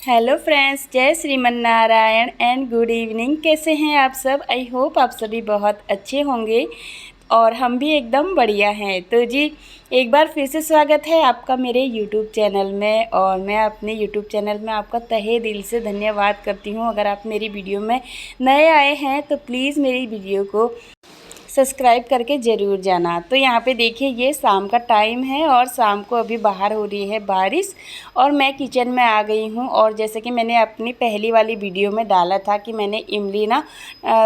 Hello friends, जय Shriman Narayan and good evening. कैसे हैं आप सब? आई होप आप सभी बहुत अच्छे होंगे और हम भी एकदम बढ़िया हैं। तो जी, एक बार फिर से स्वागत है आपका मेरे यूट्यूब चैनल में। और मैं अपने यूट्यूब चैनल में आपका तहे दिल से धन्यवाद करती हूँ। अगर आप मेरी वीडियो में नए आए हैं तो प्लीज़ मेरी वीडियो को सब्सक्राइब करके ज़रूर जाना। तो यहाँ पे देखिए, ये शाम का टाइम है और शाम को अभी बाहर हो रही है बारिश और मैं किचन में आ गई हूँ। और जैसे कि मैंने अपनी पहली वाली वीडियो में डाला था कि मैंने इमली ना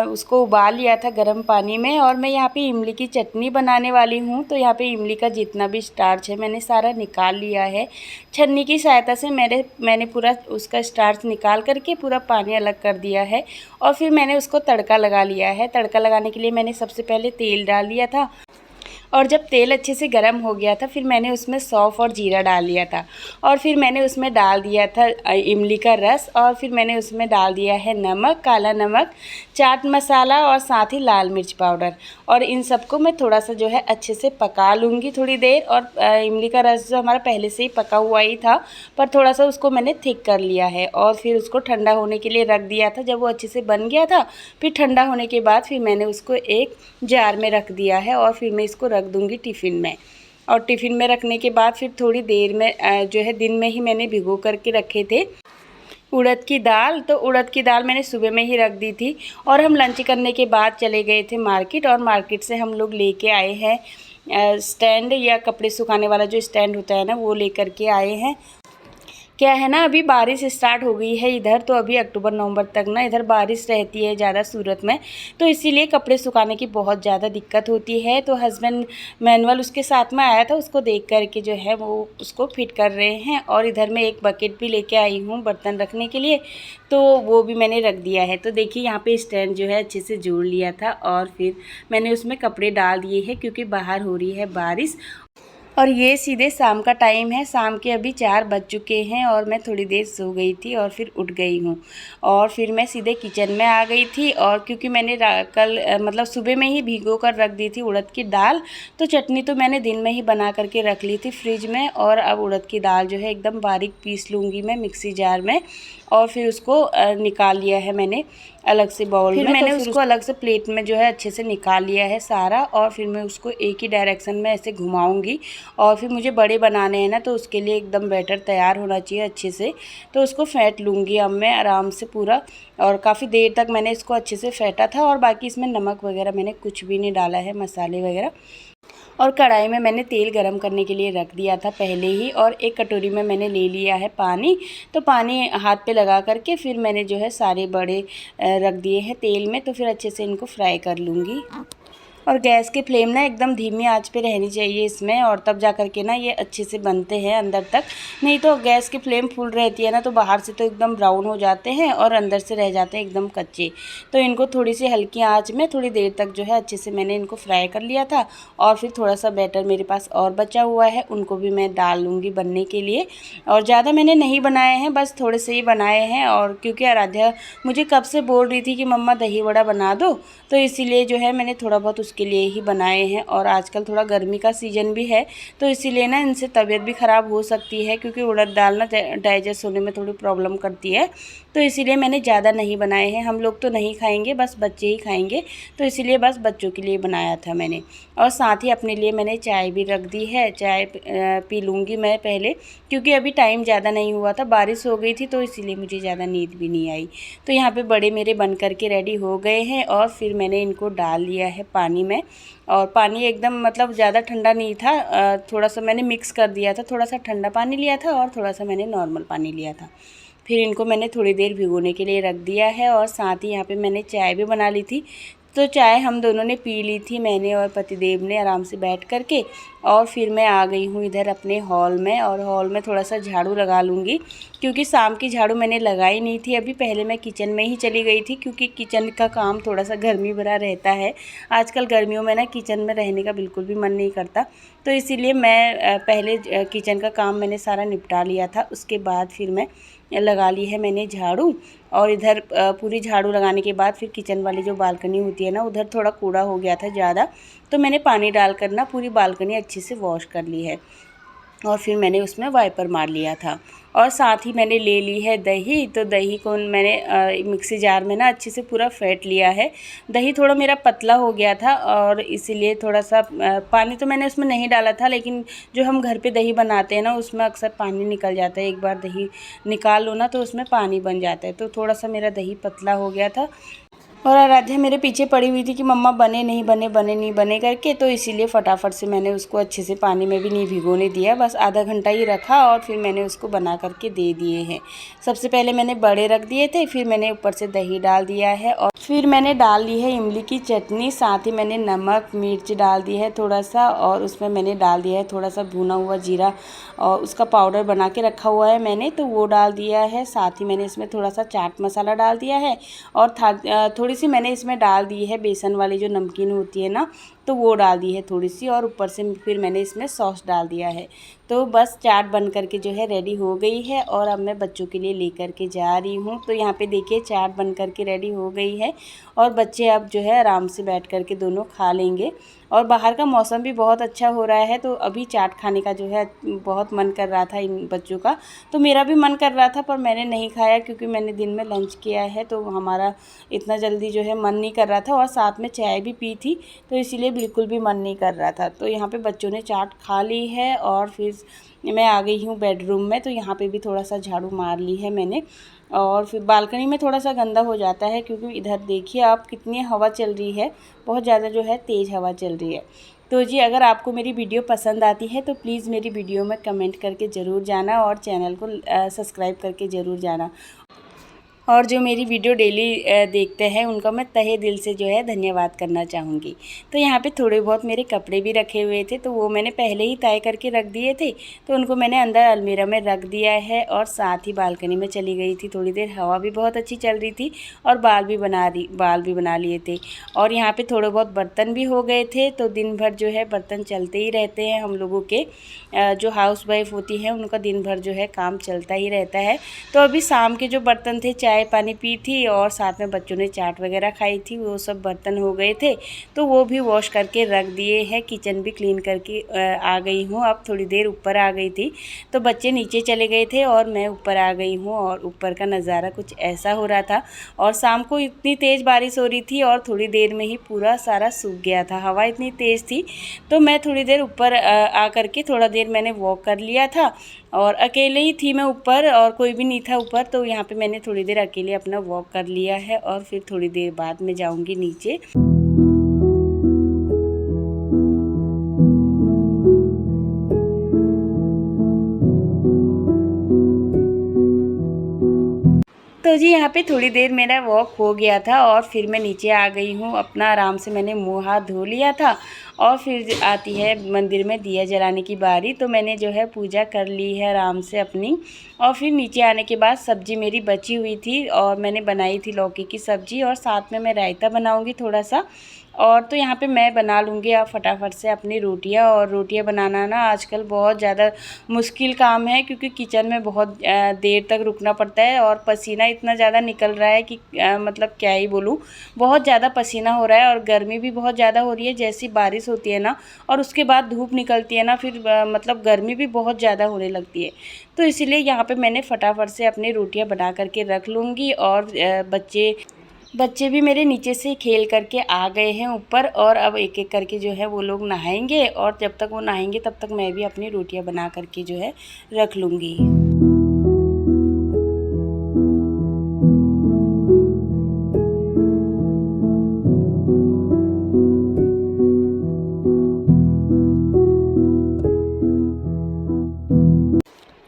उसको उबाल लिया था गर्म पानी में, और मैं यहाँ पे इमली की चटनी बनाने वाली हूँ। तो यहाँ पे इमली का जितना भी स्टार्च है मैंने सारा निकाल लिया है। छन्नी की सहायता से मैंने पूरा उसका स्टार्च निकाल करके पूरा पानी अलग कर दिया है। और फिर मैंने उसको तड़का लगा लिया है। तड़का लगाने के लिए मैंने सबसे पहले तेल डाल लिया था, और जब तेल अच्छे से गर्म हो गया था फिर मैंने उसमें सौंफ और जीरा डाल लिया था। और फिर मैंने उसमें डाल दिया था इमली का रस, और फिर मैंने उसमें डाल दिया है नमक, काला नमक, चाट मसाला और साथ ही लाल मिर्च पाउडर। और इन सबको मैं थोड़ा सा जो है अच्छे से पका लूँगी थोड़ी देर। और इमली का रस जो हमारा पहले से ही पका हुआ ही था, पर थोड़ा सा उसको मैंने थिक कर लिया है और फिर उसको ठंडा होने के लिए रख दिया था। जब वो अच्छे से बन गया था फिर ठंडा होने के बाद फिर मैंने उसको एक जार में रख दिया है और फिर मैं इसको रख दूँगी टिफ़िन में। और टिफ़िन में रखने के बाद फिर थोड़ी देर में जो है दिन में ही मैंने भिगो करके रखे थे उड़द की दाल। तो उड़द की दाल मैंने सुबह में ही रख दी थी। और हम लंच करने के बाद चले गए थे मार्केट, और मार्केट से हम लोग लेके आए हैं स्टैंड, या कपड़े सुखाने वाला जो स्टैंड होता है ना, वो लेकर के आए हैं। क्या है ना, अभी बारिश स्टार्ट हो गई है इधर, तो अभी अक्टूबर नवंबर तक ना इधर बारिश रहती है ज़्यादा सूरत में, तो इसीलिए कपड़े सुखाने की बहुत ज़्यादा दिक्कत होती है। तो हस्बैंड मैनुअल उसके साथ में आया था, उसको देख कर के जो है वो उसको फिट कर रहे हैं। और इधर मैं एक बकेट भी लेके आई हूँ बर्तन रखने के लिए, तो वो भी मैंने रख दिया है। तो देखिए, यहाँ पे स्टैंड जो है अच्छे से जोड़ लिया था और फिर मैंने उसमें कपड़े डाल दिए हैं क्योंकि बाहर हो रही है बारिश। और ये सीधे शाम का टाइम है, शाम के अभी 4 बज चुके हैं और मैं थोड़ी देर सो गई थी और फिर उठ गई हूँ। और फिर मैं सीधे किचन में आ गई थी। और क्योंकि मैंने कल मतलब सुबह में ही भिगो कर रख दी थी उड़द की दाल, तो चटनी तो मैंने दिन में ही बना करके रख ली थी फ्रिज में। और अब उड़द की दाल जो है एकदम बारीक पीस लूँगी मैं मिक्सी जार में, और फिर उसको निकाल लिया है मैंने अलग से बाउल में। फिर मैंने उसको अलग से प्लेट में जो है अच्छे से निकाल लिया है सारा, और फिर मैं उसको एक ही डायरेक्शन में ऐसे घुमाऊंगी। और फिर मुझे बड़े बनाने हैं ना, तो उसके लिए एकदम बैटर तैयार होना चाहिए अच्छे से। तो उसको फेंट लूँगी अब मैं आराम से पूरा। और काफ़ी देर तक मैंने इसको अच्छे से फेंटा था, और बाकी इसमें नमक वगैरह मैंने कुछ भी नहीं डाला है, मसाले वगैरह। और कढ़ाई में मैंने तेल गरम करने के लिए रख दिया था पहले ही, और एक कटोरी में मैंने ले लिया है पानी। तो पानी हाथ पे लगा करके फिर मैंने जो है सारे बड़े रख दिए हैं तेल में, तो फिर अच्छे से इनको फ्राई कर लूँगी। और गैस की फ्लेम ना एकदम धीमी आंच पे रहनी चाहिए इसमें, और तब जा कर के ना ये अच्छे से बनते हैं अंदर तक। नहीं तो गैस की फ्लेम फुल रहती है ना, तो बाहर से तो एकदम ब्राउन हो जाते हैं और अंदर से रह जाते हैं एकदम कच्चे। तो इनको थोड़ी सी हल्की आंच में थोड़ी देर तक जो है अच्छे से मैंने इनको फ्राई कर लिया था। और फिर थोड़ा सा बैटर मेरे पास और बचा हुआ है, उनको भी मैं डाल लूँगी बनने के लिए। और ज़्यादा मैंने नहीं बनाए हैं, बस थोड़े से ही बनाए हैं। और क्योंकि आराध्या मुझे कब से बोल रही थी कि मम्मा दही वड़ा बना दो, तो इसीलिए जो है मैंने थोड़ा बहुत के लिए ही बनाए हैं। और आजकल थोड़ा गर्मी का सीज़न भी है, तो इसीलिए ना इनसे तबीयत भी ख़राब हो सकती है, क्योंकि उड़द दाल ना डाइजेस्ट होने में थोड़ी प्रॉब्लम करती है। तो इसीलिए मैंने ज़्यादा नहीं बनाए हैं। हम लोग तो नहीं खाएंगे, बस बच्चे ही खाएंगे, तो इसीलिए बस बच्चों के लिए बनाया था मैंने। और साथ ही अपने लिए मैंने चाय भी रख दी है। चाय पी लूँगी मैं पहले, क्योंकि अभी टाइम ज़्यादा नहीं हुआ था, बारिश हो गई थी, तो इसीलिए मुझे ज़्यादा नींद भी नहीं आई। तो यहाँ पे बड़े मेरे बन कर के रेडी हो गए हैं, और फिर मैंने इनको डाल लिया है पानी में। और पानी एकदम मतलब ज़्यादा ठंडा नहीं था, थोड़ा सा मैंने मिक्स कर दिया था, थोड़ा सा ठंडा पानी लिया था और थोड़ा सा मैंने नॉर्मल पानी लिया था। फिर इनको मैंने थोड़ी देर भिगोने के लिए रख दिया है। और साथ ही यहाँ पे मैंने चाय भी बना ली थी, तो चाय हम दोनों ने पी ली थी, मैंने और पतिदेव ने आराम से बैठ कर के। और फिर मैं आ गई हूँ इधर अपने हॉल में, और हॉल में थोड़ा सा झाड़ू लगा लूँगी, क्योंकि शाम की झाड़ू मैंने लगाई नहीं थी। अभी पहले मैं किचन में ही चली गई थी, क्योंकि किचन का काम थोड़ा सा गर्मी भरा रहता है। आजकल गर्मियों में ना किचन में रहने का बिल्कुल भी मन नहीं करता, तो इसीलिए मैं पहले किचन का काम मैंने सारा निपटा लिया था। उसके बाद फिर मैं लगा ली है मैंने झाड़ू। और इधर पूरी झाड़ू लगाने के बाद फिर किचन वाली जो बालकनी होती है ना, उधर थोड़ा कूड़ा हो गया था ज़्यादा, तो मैंने पानी डालकर ना पूरी बालकनी अच्छे से वॉश कर ली है। और फिर मैंने उसमें वाइपर मार लिया था। और साथ ही मैंने ले ली है दही। तो दही को मैंने मिक्सी जार में ना अच्छे से पूरा फेंट लिया है। दही थोड़ा मेरा पतला हो गया था और इसीलिए थोड़ा सा पानी तो मैंने उसमें नहीं डाला था, लेकिन जो हम घर पे दही बनाते हैं ना उसमें अक्सर पानी निकल जाता है। एक बार दही निकाल लो ना तो उसमें पानी बन जाता है। तो थोड़ा सा मेरा दही पतला हो गया था और आराध्या मेरे पीछे पड़ी हुई थी कि मम्मा बने नहीं बने करके। तो इसीलिए फटाफट से मैंने उसको अच्छे से पानी में भी नहीं भिगोने दिया, बस आधा घंटा ही रखा और फिर मैंने उसको बना करके दे दिए हैं। सबसे पहले मैंने बड़े रख दिए थे, फिर मैंने ऊपर से दही डाल दिया है और फिर मैंने डाल ली है इमली की चटनी। साथ ही मैंने नमक मिर्च डाल दी है थोड़ा सा, और उसमें मैंने डाल दिया है थोड़ा सा भुना हुआ जीरा और उसका पाउडर बना के रखा हुआ है मैंने, तो वो डाल दिया है। साथ ही मैंने इसमें थोड़ा सा चाट मसाला डाल दिया है और थोड़ी सी मैंने इसमें डाल दी है बेसन वाली जो नमकीन होती है ना, तो वो डाल दी है थोड़ी सी, और ऊपर से फिर मैंने इसमें सॉस डाल दिया है। तो बस चाट बन करके जो है रेडी हो गई है और अब मैं बच्चों के लिए लेकर के जा रही हूँ। तो यहाँ पे देखिए चाट बन करके रेडी हो गई है और बच्चे अब जो है आराम से बैठ करके दोनों खा लेंगे। और बाहर का मौसम भी बहुत अच्छा हो रहा है, तो अभी चाट खाने का जो है बहुत मन कर रहा था इन बच्चों का। तो मेरा भी मन कर रहा था पर मैंने नहीं खाया क्योंकि मैंने दिन में लंच किया है, तो हमारा इतना जल्दी जो है मन नहीं कर रहा था और साथ में चाय भी पी थी, तो इसीलिए बिल्कुल भी मन नहीं कर रहा था। तो यहाँ पे बच्चों ने चाट खा ली है और फिर मैं आ गई हूँ बेडरूम में। तो यहाँ पे भी थोड़ा सा झाड़ू मार ली है मैंने, और फिर बालकनी में थोड़ा सा गंदा हो जाता है क्योंकि इधर देखिए आप कितनी हवा चल रही है, बहुत ज़्यादा जो है तेज़ हवा चल रही है। तो जी अगर आपको मेरी वीडियो पसंद आती है तो प्लीज़ मेरी वीडियो में कमेंट करके ज़रूर जाना और चैनल को सब्सक्राइब करके ज़रूर जाना। और जो मेरी वीडियो डेली देखते हैं उनका मैं तहे दिल से जो है धन्यवाद करना चाहूँगी। तो यहाँ पे थोड़े बहुत मेरे कपड़े भी रखे हुए थे, तो वो मैंने पहले ही तय करके रख दिए थे, तो उनको मैंने अंदर अलमीरा में रख दिया है और साथ ही बालकनी में चली गई थी थोड़ी देर। हवा भी बहुत अच्छी चल रही थी और बाल भी बना लिए थे। और यहाँ पर थोड़े बहुत बर्तन भी हो गए थे, तो दिन भर जो है बर्तन चलते ही रहते हैं हम लोगों के, जो हाउस वाइफ होती है उनका दिन भर जो है काम चलता ही रहता है। तो अभी शाम के जो बर्तन थे चाय पानी पी थी और साथ में बच्चों ने चाट वगैरह खाई थी, वो सब बर्तन हो गए थे, तो वो भी वॉश करके रख दिए हैं। किचन भी क्लीन करके आ गई हूँ। अब थोड़ी देर ऊपर आ गई थी, तो बच्चे नीचे चले गए थे और मैं ऊपर आ गई हूँ और ऊपर का नज़ारा कुछ ऐसा हो रहा था। और शाम को इतनी तेज़ बारिश हो रही थी और थोड़ी देर में ही पूरा सारा सूख गया था, हवा इतनी तेज़ थी। तो मैं थोड़ी देर ऊपर आ करके थोड़ा देर मैंने वॉक कर लिया था और अकेले ही थी मैं ऊपर और कोई भी नहीं था ऊपर, तो यहाँ पे मैंने थोड़ी देर अकेले अपना वॉक कर लिया है और फिर थोड़ी देर बाद में जाऊँगी नीचे। तो जी यहाँ पे थोड़ी देर मेरा वॉक हो गया था और फिर मैं नीचे आ गई हूँ। अपना आराम से मैंने मुँह हाथ धो लिया था और फिर आती है मंदिर में दिया जलाने की बारी। तो मैंने जो है पूजा कर ली है आराम से अपनी, और फिर नीचे आने के बाद सब्ज़ी मेरी बची हुई थी और मैंने बनाई थी लौकी की सब्ज़ी और साथ में मैं रायता बनाऊँगी थोड़ा सा। और तो यहाँ पे मैं बना लूँगी आप फटाफट से अपनी रोटियाँ। और रोटियाँ बनाना ना आजकल बहुत ज़्यादा मुश्किल काम है क्योंकि किचन में बहुत देर तक रुकना पड़ता है और पसीना इतना ज़्यादा निकल रहा है कि मतलब क्या ही बोलूँ, बहुत ज़्यादा पसीना हो रहा है। और गर्मी भी बहुत ज़्यादा हो रही है, जैसी बारिश होती है ना और उसके बाद धूप निकलती है ना, फिर मतलब गर्मी भी बहुत ज़्यादा होने लगती है। तो इसीलिए यहाँ पे मैंने फटाफट से अपनी रोटियाँ बना करके रख लूँगी। और बच्चे भी मेरे नीचे से खेल करके आ गए हैं ऊपर और अब एक एक करके जो है वो लोग नहाएंगे, और जब तक वो नहाएंगे तब तक मैं भी अपनी रोटियां बना करके जो है रख लूँगी।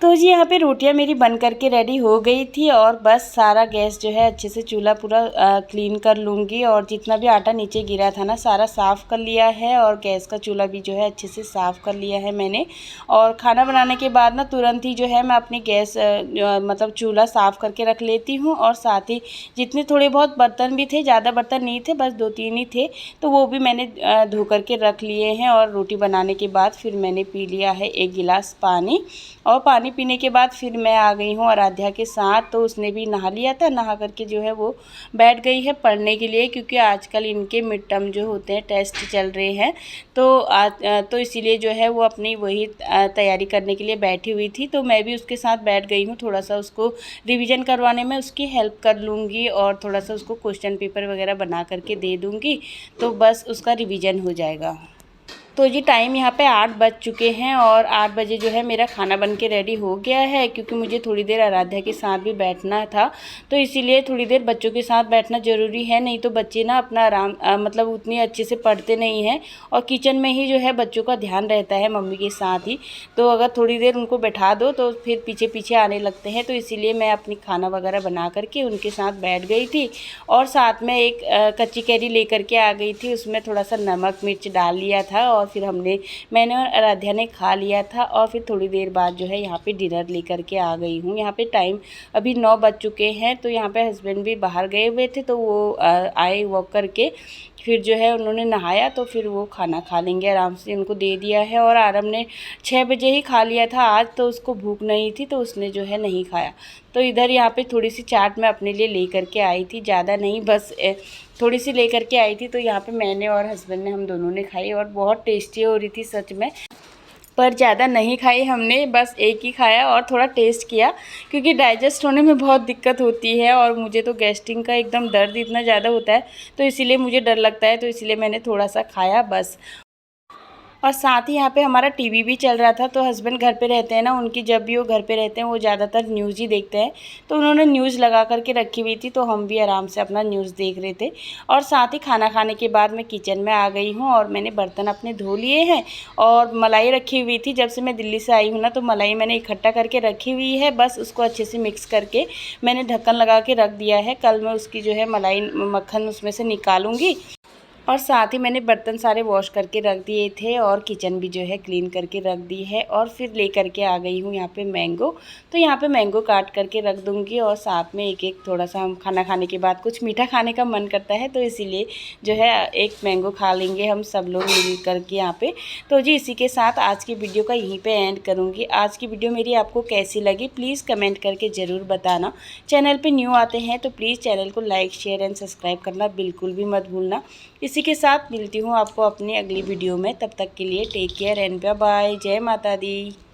तो जी यहाँ पे रोटियाँ मेरी बन करके रेडी हो गई थी और बस सारा गैस जो है अच्छे से चूल्हा पूरा क्लीन कर लूँगी। और जितना भी आटा नीचे गिरा था ना सारा साफ़ कर लिया है और गैस का चूल्हा भी जो है अच्छे से साफ़ कर लिया है मैंने। और खाना बनाने के बाद ना तुरंत ही जो है मैं अपनी गैस मतलब चूल्हा साफ़ करके रख लेती हूँ। और साथ ही जितने थोड़े बहुत बर्तन भी थे, ज़्यादा बर्तन नहीं थे, बस 2-3 ही थे, तो वो भी मैंने धो करके रख लिए हैं। और रोटी बनाने के बाद फिर मैंने पी लिया है 1 गिलास पानी, और पानी पीने के बाद फिर मैं आ गई हूँ आराध्या के साथ। तो उसने भी नहा लिया था, नहा करके जो है वो बैठ गई है पढ़ने के लिए, क्योंकि आजकल इनके मिड टर्म जो होते हैं टेस्ट चल रहे हैं। तो इसीलिए जो है वो अपनी वही तैयारी करने के लिए बैठी हुई थी। तो मैं भी उसके साथ बैठ गई हूँ, थोड़ा सा उसको रिविज़न करवाने में उसकी हेल्प कर लूँगी और थोड़ा सा उसको क्वेश्चन पेपर वगैरह बना करके दे दूँगी, तो बस उसका रिविज़न हो जाएगा। तो जी टाइम यहाँ पे 8 बज चुके हैं और 8 बजे जो है मेरा खाना बन के रेडी हो गया है, क्योंकि मुझे थोड़ी देर आराध्या के साथ भी बैठना था। तो इसीलिए थोड़ी देर बच्चों के साथ बैठना ज़रूरी है, नहीं तो बच्चे ना अपना आराम मतलब उतनी अच्छे से पढ़ते नहीं हैं और किचन में ही जो है बच्चों का ध्यान रहता है मम्मी के साथ ही। तो अगर थोड़ी देर उनको बैठा दो तो फिर पीछे पीछे आने लगते हैं। तो इसीलिए मैं अपनी खाना वगैरह बना करके उनके साथ बैठ गई थी और साथ में एक कच्ची कैरी लेकर के आ गई थी, उसमें थोड़ा सा नमक मिर्च डाल लिया था और फिर मैंने और आराध्या ने खा लिया था। और फिर थोड़ी देर बाद जो है यहाँ पे डिनर लेकर के आ गई हूँ। यहाँ पे टाइम अभी 9 बज चुके हैं। तो यहाँ पे हस्बैंड भी बाहर गए हुए थे, तो वो आए वॉक करके, फिर जो है उन्होंने नहाया तो फिर वो खाना खा लेंगे आराम से, उनको दे दिया है। और आरम ने 6 बजे ही खा लिया था आज, तो उसको भूख नहीं थी तो उसने जो है नहीं खाया। तो इधर यहाँ पे थोड़ी सी चाट मैं अपने लिए ले करके आई थी, ज़्यादा नहीं, बस थोड़ी सी लेकर के आई थी। तो यहाँ पे मैंने और हस्बैंड ने हम दोनों ने खाई और बहुत टेस्टी हो रही थी सच में, पर ज़्यादा नहीं खाई हमने, बस एक ही खाया और थोड़ा टेस्ट किया, क्योंकि डाइजेस्ट होने में बहुत दिक्कत होती है और मुझे तो गैस्ट्रिक का एकदम दर्द इतना ज़्यादा होता है, तो इसीलिए मुझे डर लगता है, तो इसलिए मैंने थोड़ा सा खाया बस। और साथ ही यहाँ पे हमारा टीवी भी चल रहा था। तो हस्बैंड घर पे रहते हैं ना, उनकी जब भी वो घर पे रहते हैं वो ज़्यादातर न्यूज़ ही देखते हैं, तो उन्होंने न्यूज़ लगा करके रखी हुई थी, तो हम भी आराम से अपना न्यूज़ देख रहे थे। और साथ ही खाना खाने के बाद मैं किचन में आ गई हूँ और मैंने बर्तन अपने धो लिए हैं और मलाई रखी हुई थी। जब से मैं दिल्ली से आई हूँ ना, तो मलाई मैंने इकट्ठा करके रखी हुई है, बस उसको अच्छे से मिक्स करके मैंने ढक्कन लगा के रख दिया है। कल मैं उसकी जो है मलाई मक्खन उसमें से निकालूंगी। और साथ ही मैंने बर्तन सारे वॉश करके रख दिए थे और किचन भी जो है क्लीन करके रख दी है। और फिर ले करके आ गई हूँ यहाँ पे मैंगो, तो यहाँ पे मैंगो काट करके रख दूँगी और साथ में एक एक थोड़ा सा हम खाना खाने के बाद कुछ मीठा खाने का मन करता है, तो इसीलिए जो है एक मैंगो खा लेंगे हम सब लोग मिल करके यहाँ पे। तो जी इसी के साथ आज की वीडियो का यहीं पर एंड करूँगी। आज की वीडियो मेरी आपको कैसी लगी प्लीज़ कमेंट करके ज़रूर बताना। चैनल पर न्यू आते हैं तो प्लीज़ चैनल को लाइक शेयर एंड सब्सक्राइब करना बिल्कुल भी मत भूलना। इसी के साथ मिलती हूँ आपको अपनी अगली वीडियो में, तब तक के लिए take care and bye bye. जय माता दी।